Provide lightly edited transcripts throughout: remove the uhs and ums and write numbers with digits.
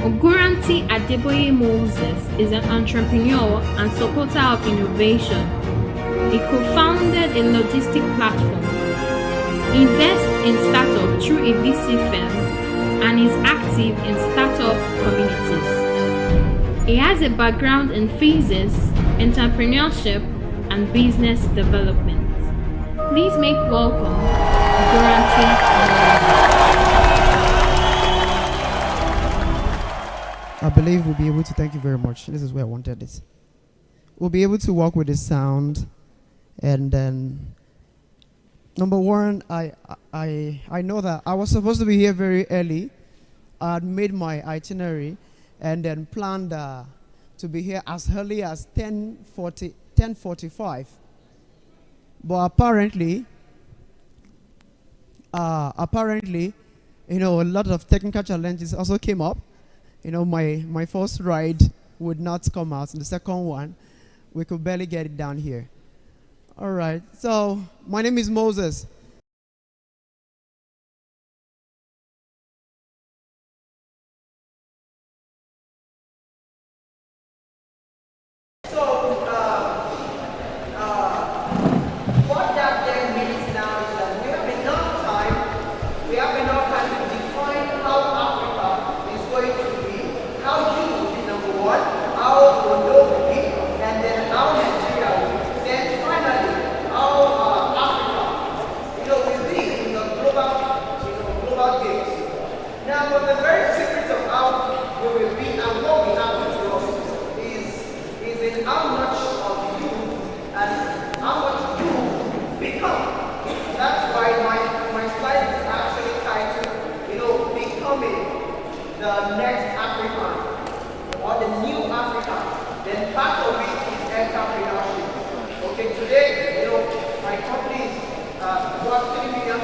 Ogunranti Adeboye Moses is an entrepreneur and supporter of innovation. He co-founded a logistic platform, invests in startup through a VC firm, and is active in startup communities. He has a background in physics, entrepreneurship, and business development. Please make welcome Ogunranti Moses. I believe we'll be able to, thank you very much. This is where I wanted it. We'll be able to work with the sound. And then, number one, I know that I was supposed to be here very early. I had made my itinerary and then planned to be here as early as 10:45. But apparently, a lot of technical challenges also came up. My first ride would not come out. And the second one, we could barely get it down here. All right. So my name is Moses. What that then means now is that we have enough time, we have enough time to define how Africa is going to be, how you will be number one, how Ondo will be, and then how Nigeria will be. Then finally, how Africa, will be in the global games. Now, but the very secret of how we will be and what will happen to us is in how much of you and how much you become. That's why my slide is actually titled, becoming the next African or the new African. Then part of it is entrepreneurship. Okay, today, my company is worth $3 million,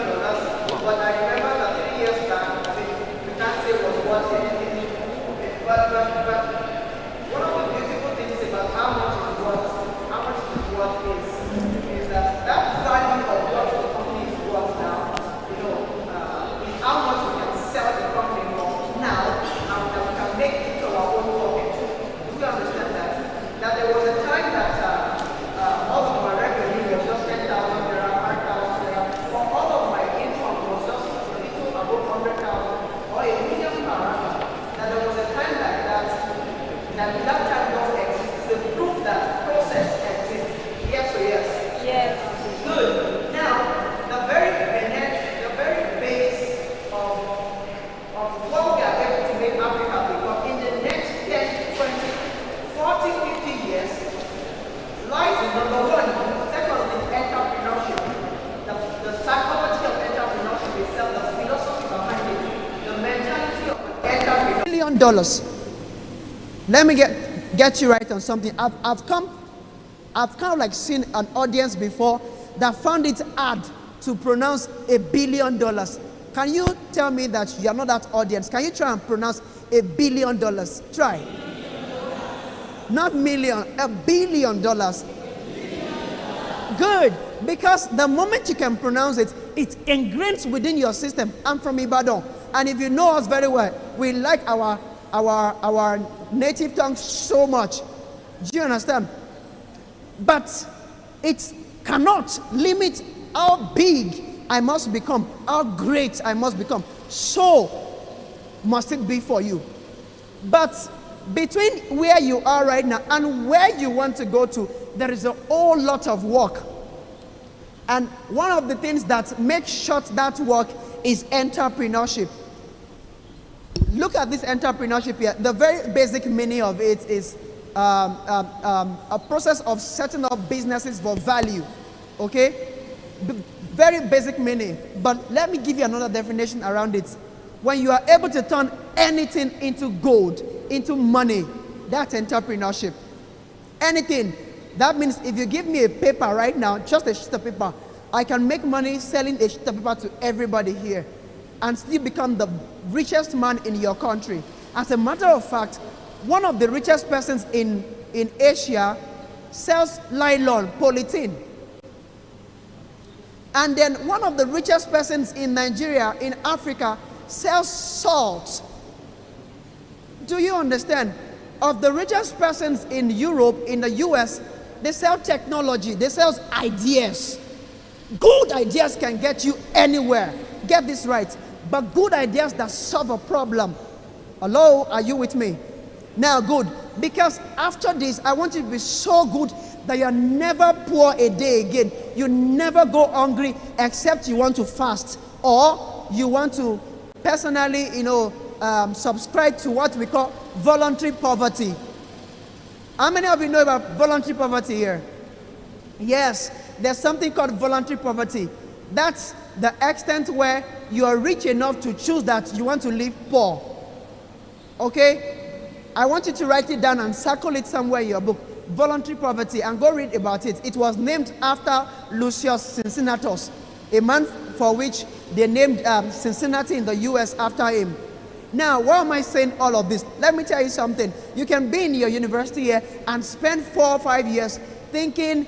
but I remember that 3 years back, we can't say it was worth anything. Okay, but one of the beautiful things about how much it is worth is that value of what the company is worth now, is how much we can sell the company for now, and that we can make it to our own pocket. Do you understand that? That there was a time that all of my revenue was just 10,000 naira, 5,000 naira, or all of my income was just a little above 100,000 or a million per annum. That there was a time like that time does exist. It's a proof that process exists. Yes or yes? Yes. Good. Now, the very base of what we are able to make Africa become in the next 10, 20, 40, 50 years lies in number one, second is entrepreneurship. The psychology of entrepreneurship itself, the philosophy behind it, the mentality of entrepreneurship. $1 million. Let me get you right on something. I've kind of like seen an audience before that found it hard to pronounce $1 billion. Can you tell me that you are not that audience? Can you try and pronounce $1 billion? Try. Not million, $1 billion. Good. Because the moment you can pronounce it, it ingrains within your system. I'm from Ibadan. And if you know us very well, we like our native tongue so much. Do you understand? But it cannot limit how big I must become, how great I must become. So must it be for you. But between where you are right now and where you want to go to, there is a whole lot of work. And one of the things that makes short that work is entrepreneurship. Look at this entrepreneurship here. The very basic meaning of it is a process of setting up businesses for value. Okay? Very basic meaning. But let me give you another definition around it. When you are able to turn anything into gold, into money, that's entrepreneurship. Anything. That means if you give me a paper right now, just a sheet of paper, I can make money selling a sheet of paper to everybody here and still become the richest man in your country. As a matter of fact, one of the richest persons in Asia sells nylon, polythene. And then one of the richest persons in Nigeria, in Africa, sells salt. Do you understand? Of the richest persons in Europe, in the US, they sell technology, they sell ideas. Good ideas can get you anywhere. Get this right. But good ideas that solve a problem. Hello, are you with me? Now, good. Because after this, I want you to be so good that you're never poor a day again. You never go hungry except you want to fast. Or you want to personally, subscribe to what we call voluntary poverty. How many of you know about voluntary poverty here? Yes, there's something called voluntary poverty. That's the extent where you are rich enough to choose that you want to live poor. Okay? I want you to write it down and circle it somewhere in your book. Voluntary poverty, and go read about it. It was named after Lucius Cincinnatus, a man for which they named Cincinnati in the US after him. Now, why am I saying all of this? Let me tell you something. You can be in your university here and spend 4 or 5 years thinking,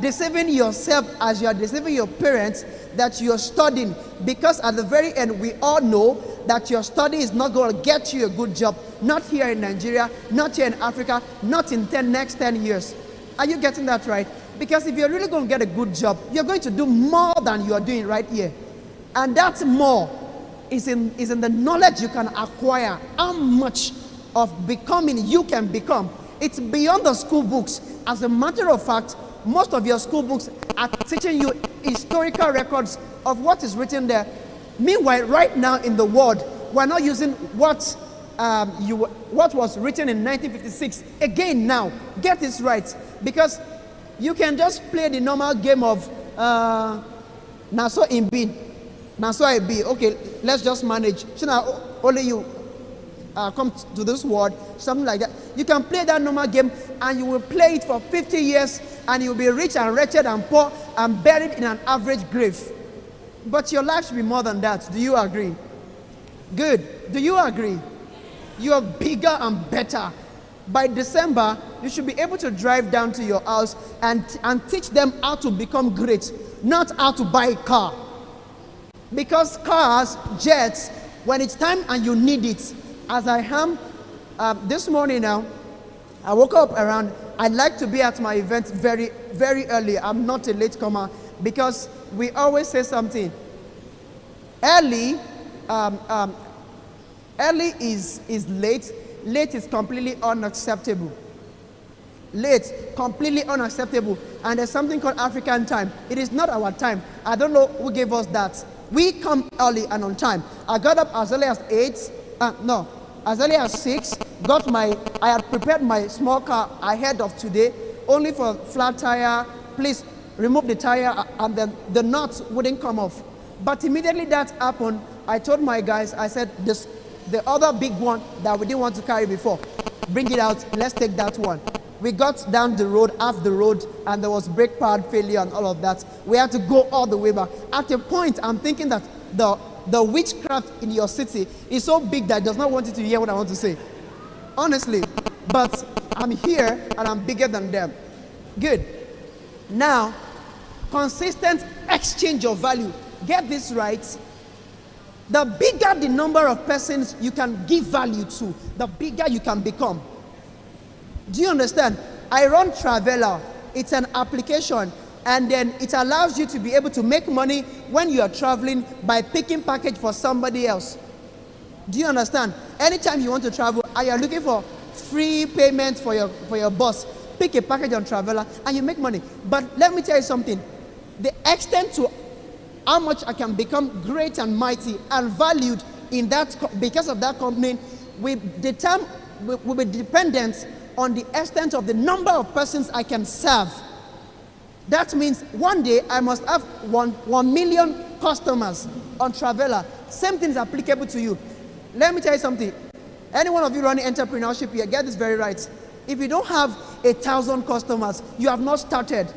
deceiving yourself as you are deceiving your parents that you're studying, because at the very end, we all know that your study is not going to get you a good job, not here in Nigeria, not here in Africa, not in next 10 years. Are you getting that right? Because if you're really going to get a good job, you're going to do more than you are doing right here. And that more is in the knowledge you can acquire, how much of becoming you can become. It's beyond the school books. As a matter of fact, most of your school books are teaching you historical records of what is written there. Meanwhile, right now in the world, we're not using what was written in 1956 again now. Get this right, because you can just play the normal game of Naso in B, Naso I B. Okay, let's just manage. So now only you come to this world, something like that. You can play that normal game and you will play it for 50 years and you'll be rich and wretched and poor and buried in an average grave. But your life should be more than that. Do you agree? Good. Do you agree? You are bigger and better. By December, you should be able to drive down to your house and teach them how to become great, not how to buy a car. Because cars, jets, when it's time and you need it, as I am this morning now, I woke up around, I like to be at my event very, very early. I'm not a late comer, because we always say something. Early is late. Late is completely unacceptable. Late, completely unacceptable. And there's something called African time. It is not our time. I don't know who gave us that. We come early and on time. I got up as early as 8. As early as 6. I had prepared my small car ahead of today, only for flat tire. Please remove the tire, and then the nuts wouldn't come off. But immediately that happened, I told my guys, I said, the other big one that we didn't want to carry before, bring it out, let's take that one. We got down the road, half the road, and there was brake pad failure and all of that. We had to go all the way back. At a point, I'm thinking that the witchcraft in your city is so big that it does not want you to hear what I want to say. Honestly. But I'm here and I'm bigger than them. Good. Now, consistent exchange of value. Get this right. The bigger the number of persons you can give value to, the bigger you can become. Do you understand? I run Traveler. It's an application, and then it allows you to be able to make money when you are traveling by picking package for somebody else. Do you understand? Anytime you want to travel and you're looking for free payment for your bus, pick a package on Traveler and you make money. But let me tell you something. The extent to how much I can become great and mighty and valued in that because of that company will be dependent on the extent of the number of persons I can serve. That means one day I must have 1 million customers on Traveler. Same thing is applicable to you. Let me tell you something. Any one of you running entrepreneurship here, get this very right. If you don't have 1,000 customers, you have not started.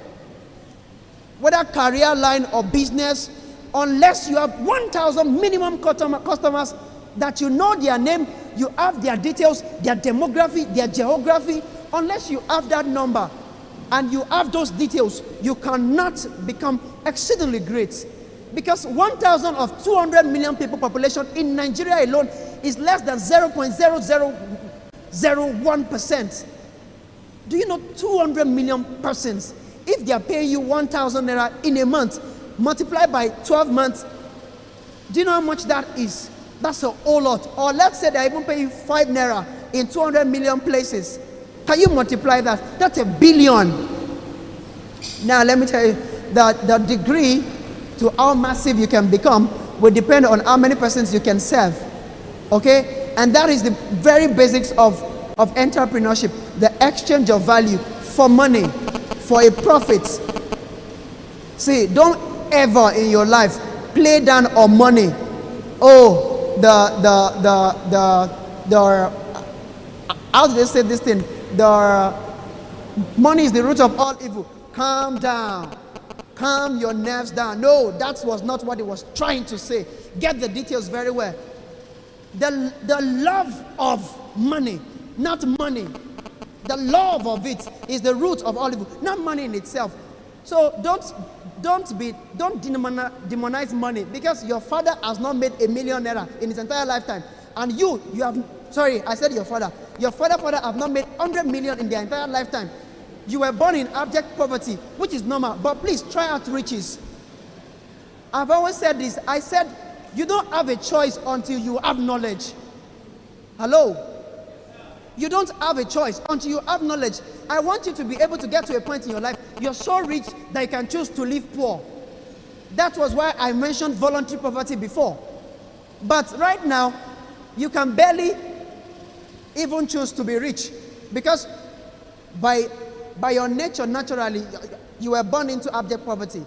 Whether career line or business, unless you have 1,000 minimum customers that you know their name, you have their details, their demography, their geography, unless you have that number and you have those details, you cannot become exceedingly great. Because 1,000 of 200 million people population in Nigeria alone is less than 0.00 0.01%. Do you know 200 million persons, if they are paying you 1,000 naira in a month, multiplied by 12 months, do you know how much that is? That's a whole lot. Or let's say they even pay you 5 naira in 200 million places. Can you multiply that? That's a billion. Now let me tell you that the degree to how massive you can become will depend on how many persons you can serve. Okay? And that is the very basics of entrepreneurship, the exchange of value for money, for a profit. See, don't ever in your life play down on money. Oh, how do they say this thing? The money is the root of all evil. Calm down. Calm your nerves down. No, that was not what it was trying to say. Get the details very well. The love of money, not money. The love of it is the root of all evil, not money in itself. So don't demonize money, because your father has not made a million naira in his entire lifetime, and you have, sorry, I said your father have not made 100 million in their entire lifetime. You were born in abject poverty, which is normal, but please try out riches. I've always said this. I said you don't have a choice until you have knowledge. Hello? You don't have a choice until you have knowledge. I want you to be able to get to a point in your life you're so rich that you can choose to live poor. That was why I mentioned voluntary poverty before. But right now, you can barely even choose to be rich, because by your nature, naturally, you were born into abject poverty.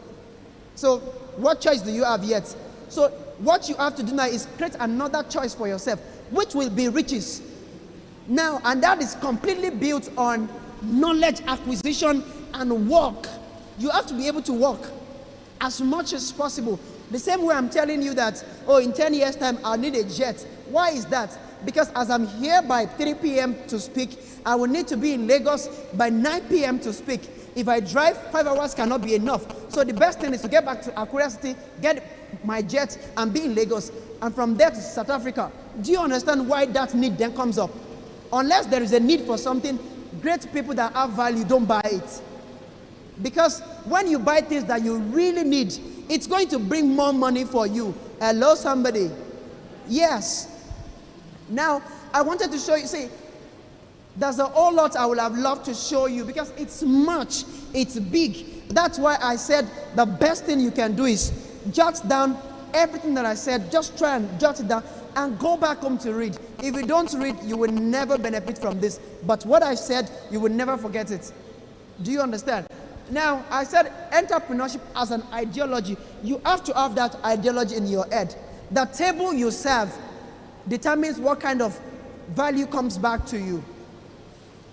So what choice do you have yet? So what you have to do now is create another choice for yourself, which will be riches. Now, and that is completely built on knowledge acquisition and work. You have to be able to work as much as possible. The same way I'm telling you that, oh, in 10 years' time, I'll need a jet. Why is that? Because as I'm here by 3 p.m. to speak, I will need to be in Lagos by 9 p.m. to speak. If I drive, 5 hours cannot be enough. So the best thing is to get back to Akure City, get my jet, and be in Lagos. And from there to South Africa. Do you understand why that need then comes up? Unless there is a need for something, great people that have value don't buy it. Because when you buy things that you really need, it's going to bring more money for you. Hello, somebody? Yes. Now, I wanted to show you, see, there's a whole lot I would have loved to show you, because it's much, it's big. That's why I said the best thing you can do is jot down everything that I said. Just try and jot it down and go back home to read. If you don't read, you will never benefit from this. But what I said, you will never forget it. Do you understand? Now, I said entrepreneurship as an ideology. You have to have that ideology in your head. The table you serve determines what kind of value comes back to you.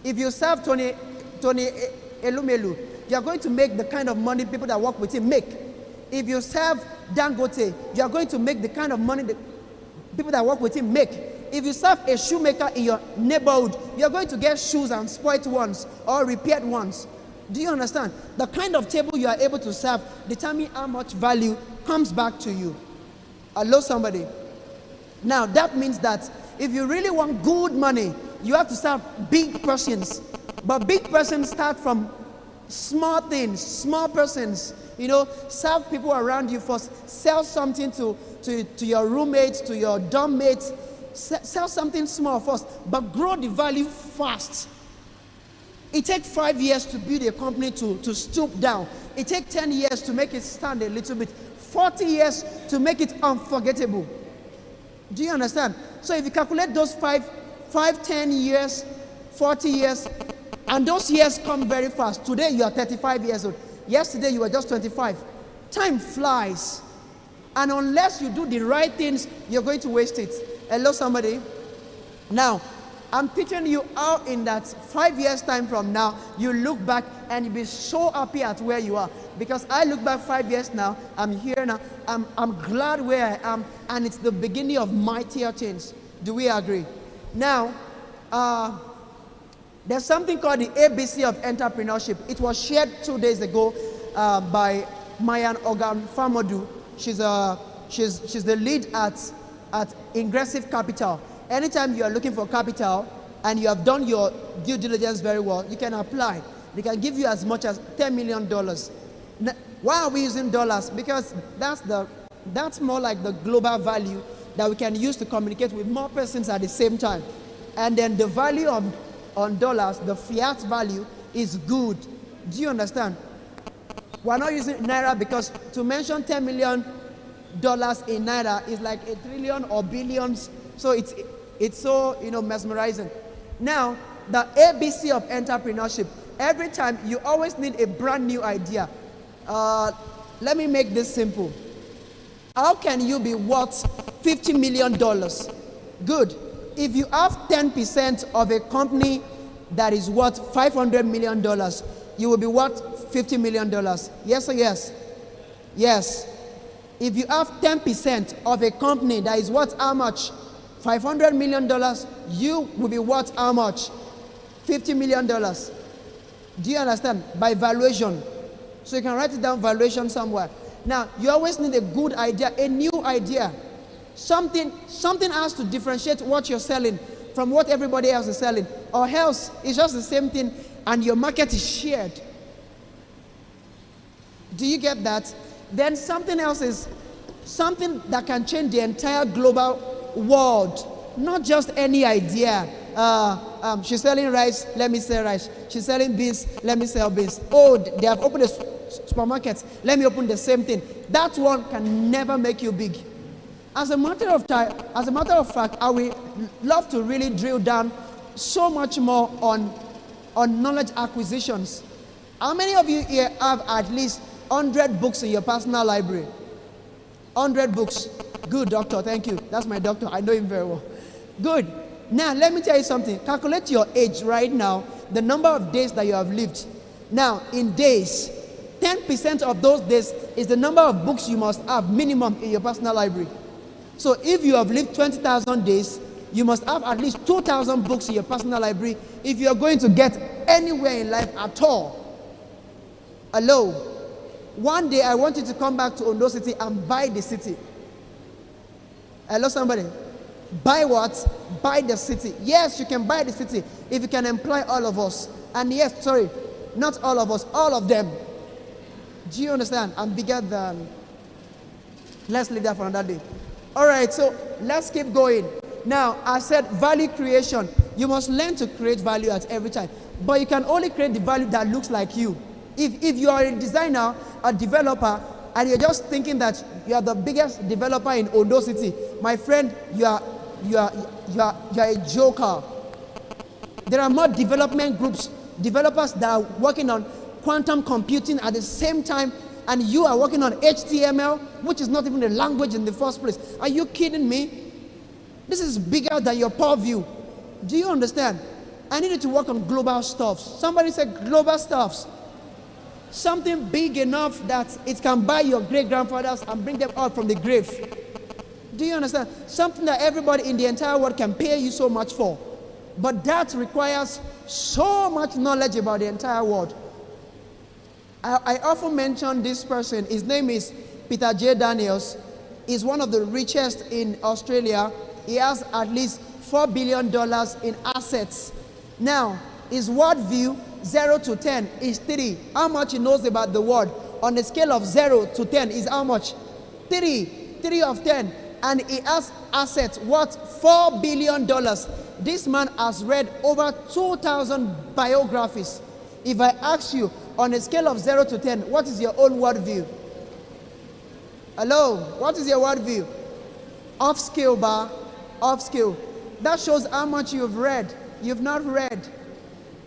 If you serve Tony Elumelu, you are going to make the kind of money people that work with him make. If you serve Dangote, you are going to make the kind of money that people that work with him make. If you serve a shoemaker in your neighborhood, you are going to get shoes and spoiled ones or repaired ones. Do you understand? The kind of table you are able to serve determines how much value comes back to you. Hello, somebody? Now, that means that if you really want good money, you have to serve big persons. But big persons start from small things, small persons. You know, serve people around you first. Sell something to your roommates, to your dorm mates. Sell something small first, but grow the value fast. It takes 5 years to build a company to stoop down. It takes 10 years to make it stand a little bit. 40 years to make it unforgettable. Do you understand? So if you calculate those 5, 10 years, 40 years, and those years come very fast. Today you are 35 years old. Yesterday you were just 25. Time flies. And unless you do the right things, you're going to waste it. Hello, somebody? Now, I'm teaching you how in that 5 years time from now, you look back and you'll be so happy at where you are. Because I look back 5 years now, I'm here now, I'm glad where I am, and it's the beginning of mightier things. Do we agree? Now, there's something called the ABC of entrepreneurship. It was shared 2 days ago by Mayan Ogunranti. She's the lead at Ingressive Capital. Anytime you are looking for capital, and you have done your due diligence very well, you can apply. They can give you as much as $10 million. Why are we using dollars? Because that's more like the global value that we can use to communicate with more persons at the same time. And then the value on dollars, the fiat value, is good. Do you understand? We're not using naira because to mention $10 million in naira is like a trillion or billions. So it's so, mesmerizing. Now, the ABC of entrepreneurship. Every time you always need a brand new idea. Let me make this simple. How can you be worth $50 million? Good. If you have 10% of a company that is worth $500 million, you will be worth $50 million. Yes or yes? Yes. If you have 10% of a company that is worth how much? $500 million, you will be worth how much? $50 million. Do you understand? By valuation. So you can write it down, valuation somewhere. Now, you always need a good idea, a new idea. Something has to differentiate what you're selling from what everybody else is selling. Or else, it's just the same thing and your market is shared. Do you get that? Then something else is something that can change the entire global world. Not just any idea. She's selling rice, let me sell rice. She's selling beans, let me sell beans. Oh, they have opened a supermarket, let me open the same thing. That one can never make you big. As a matter of fact, I would love to really drill down so much more on knowledge acquisitions. How many of you here have at least 100 books in your personal library? 100 books. Good, doctor, thank you. That's my doctor, I know him very well. Good. Now, let me tell you something. Calculate your age right now, the number of days that you have lived. Now, in days, 10% of those days is the number of books you must have minimum in your personal library. So if you have lived 20,000 days, you must have at least 2,000 books in your personal library if you are going to get anywhere in life at all. Hello. One day I want you to come back to Ondo City and buy the city. Hello, somebody. Buy what? Buy the city. Yes, you can buy the city if you can employ all of us. And yes, sorry, not all of us, all of them. Do you understand? I'm bigger than. Let's leave that for another day. All right, so let's keep going. Now, I said value creation. You must learn to create value at every time. But you can only create the value that looks like you. If you are a designer, a developer, and you're just thinking that you are the biggest developer in Ondo City, my friend, you are a joker. There are more development groups, developers that are working on quantum computing at the same time, and you are working on HTML, which is not even a language in the first place. Are you kidding me? This is bigger than your purview. Do you understand? I needed to work on global stuffs. Somebody said global stuffs. Something big enough that it can buy your great-grandfathers and bring them out from the grave. Do you understand? Something that everybody in the entire world can pay you so much for. But that requires so much knowledge about the entire world. I often mention this person. His name is Peter J. Daniels. He's one of the richest in Australia. He has at least $4 billion in assets. Now, his worldview, 0 to 10, is 3. How much he knows about the world on a scale of 0 to 10 is how much? 3. 3 of 10. And he has assets worth $4 billion. This man has read over 2,000 biographies. If I ask you, on a scale of 0 to 10, what is your own worldview? Hello, what is your worldview? Off scale, bar, off scale. That shows how much you've read. You've not read.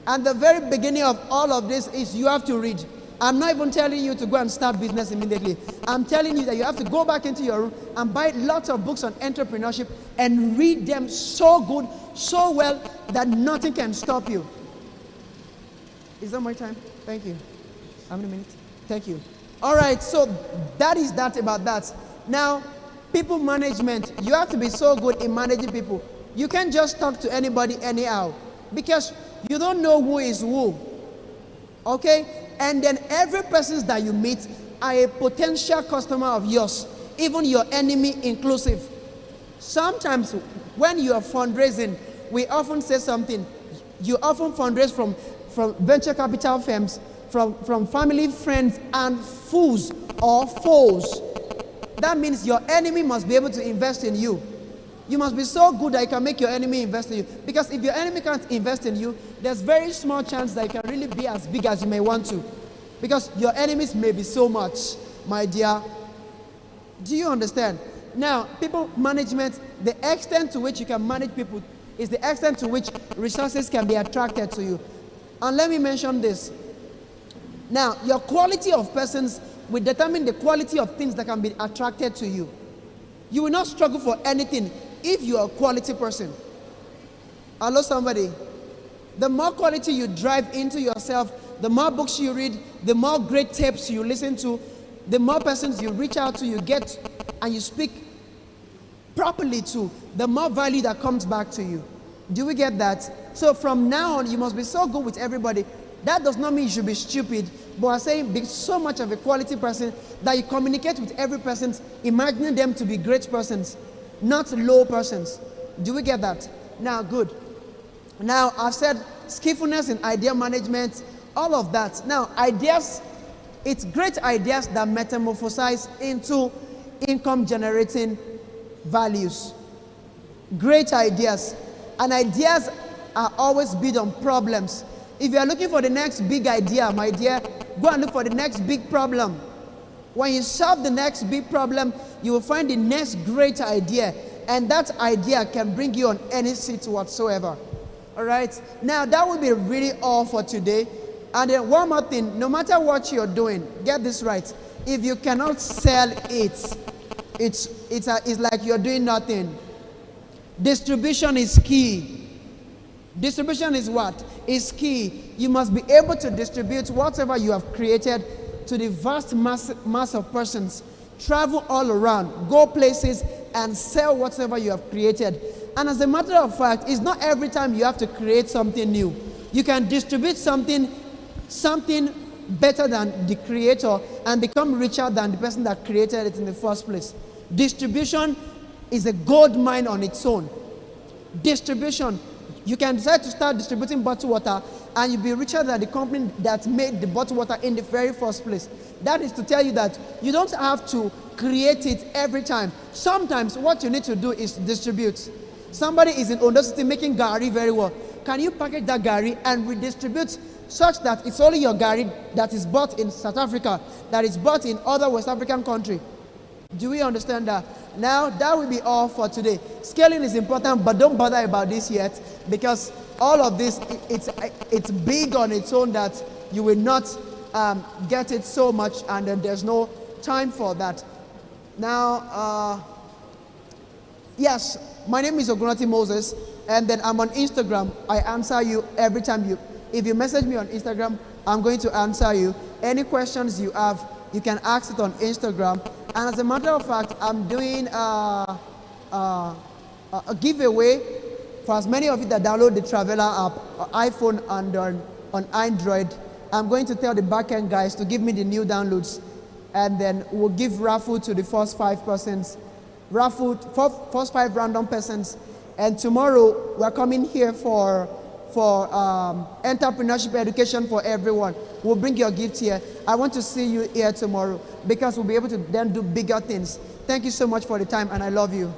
And the very beginning of all of this is you have to read. I'm not even telling you to go and start business immediately. I'm telling you that you have to go back into your room and buy lots of books on entrepreneurship and read them so good, so well, that nothing can stop you. Is that my time? Thank you. How many minutes? Thank you. All right, so that is that about that. Now, people management. You have to be so good in managing people. You can't just talk to anybody anyhow because you don't know who is who. Okay? And then every person that you meet are a potential customer of yours, even your enemy inclusive. Sometimes when you are fundraising, we often say something. You often fundraise from venture capital firms, from family, friends, and fools or foes. That means your enemy must be able to invest in you. You must be so good that you can make your enemy invest in you. Because if your enemy can't invest in you, there's very small chance that you can really be as big as you may want to. Because your enemies may be so much, my dear. Do you understand? Now, people management, the extent to which you can manage people is the extent to which resources can be attracted to you. And let me mention this. Now, your quality of persons will determine the quality of things that can be attracted to you. You will not struggle for anything if you are a quality person. Hello, somebody. The more quality you drive into yourself, the more books you read, the more great tapes you listen to, the more persons you reach out to, you get, and you speak properly to, the more value that comes back to you. Do we get that? So from now on, you must be so good with everybody. That does not mean you should be stupid, but I'm saying be so much of a quality person that you communicate with every person, imagining them to be great persons, not low persons. Do we get that? Now, good. Now, I've said skillfulness in idea management, all of that. Now, ideas, it's great ideas that metamorphosize into income-generating values. Great ideas. And ideas are always built on problems. If you are looking for the next big idea, my dear, go and look for the next big problem. When you solve the next big problem, you will find the next great idea. And that idea can bring you on any seat whatsoever. All right? Now, that will be really all for today. And then one more thing, no matter what you're doing, get this right. If you cannot sell it, it's like you're doing nothing. Distribution is key. Distribution is what? Is key. You must be able to distribute whatever you have created to the vast mass of persons. Travel all around, go places and sell whatever you have created. And as a matter of fact, it's not every time you have to create something new. You can distribute something better than the creator and become richer than the person that created it in the first place. Distribution is a gold mine on its own. Distribution. You can decide to start distributing bottled water and you'll be richer than the company that made the bottled water in the very first place. That is to tell you that you don't have to create it every time. Sometimes what you need to do is distribute. Somebody is in Ondo City making gari very well. Can you package that gari and redistribute such that it's only your gari that is bought in South Africa, that is bought in other West African countries? Do we understand that? Now, that will be all for today. Scaling is important, but don't bother about this yet, because all of this, it's big on its own that you will not get it so much, and then there's no time for that. Now, yes, my name is Ogunranti Moses, and then I'm on Instagram. I answer you every time if you message me on Instagram, I'm going to answer you. Any questions you have, you can ask it on Instagram. And as a matter of fact, I'm doing a giveaway for as many of you that download the Traveler app, iPhone and on Android. I'm going to tell the backend guys to give me the new downloads, and then we'll give raffle to the first 5 persons, first 5 random persons. And tomorrow we're coming here for entrepreneurship education for everyone. We'll bring your gift here. I want to see you here tomorrow because we'll be able to then do bigger things. Thank you so much for the time, and I love you.